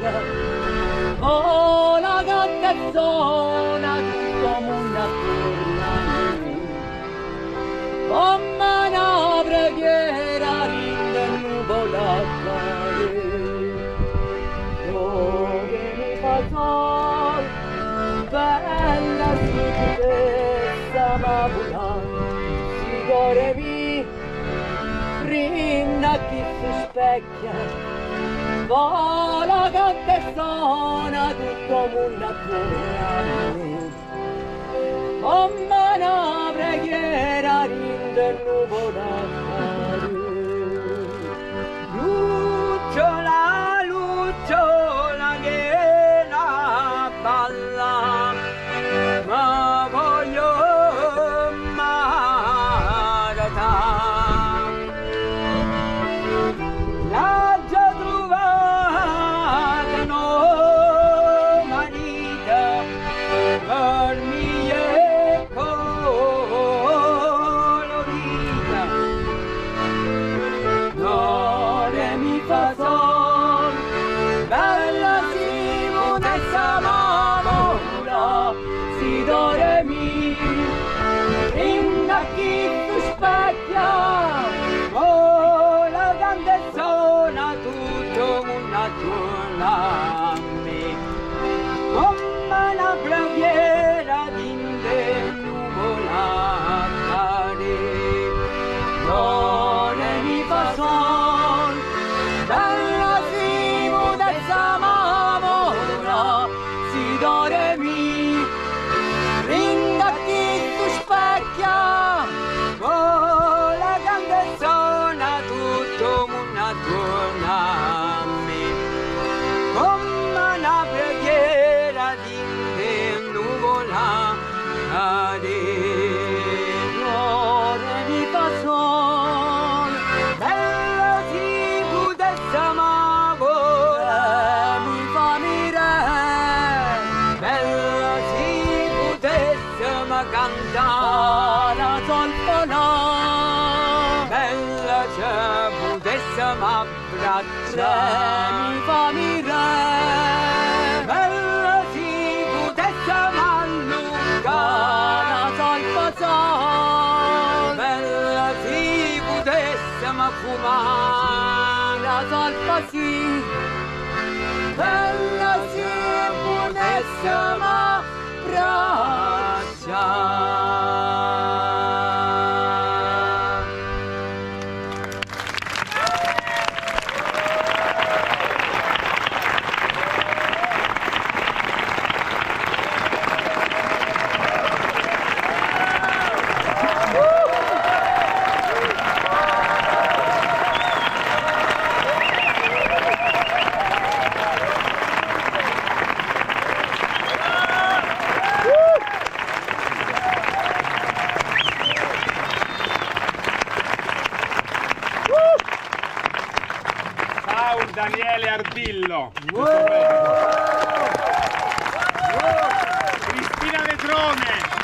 specchia, vola capezzona tutto mondo attorno a me. Come una preghiera rinde nuvola dove mi fa sol, bella sicurezza ma volante, si cuore mi rinda chi si specchia, vola capezzona tutto mondo attorno a me. Come una preghiera rinde nuvola lucciola che la balla, ma voglio maratà. L'ha già trovata no marita, per mie colorita, dove mi fa sol, bella simonezza mamora, si dore mi rinda chi tu specchia, oh la grande zona tutto attorno a me, come una preghiera d'inde nuvola cade, dove mi fa sol, bella simonezza mamora, si dore mi rinda chi tu specchia, oh la grande zona tutto mondo attorno a me, come una preghiera d'inde nuvola cade, dove mi fa sol, bella sicurezza mamora, mi fa mirare, bella sicurezza ma canta la solfona, bella sicurezza ma abbraccia, mi fa mirare, bella sicurezza ma allunga la solfa, bella sicurezza ma fuma la solfa sì, bella sicurezza ma abbraccia. Daniele Ardillo, Cristina Vetrone.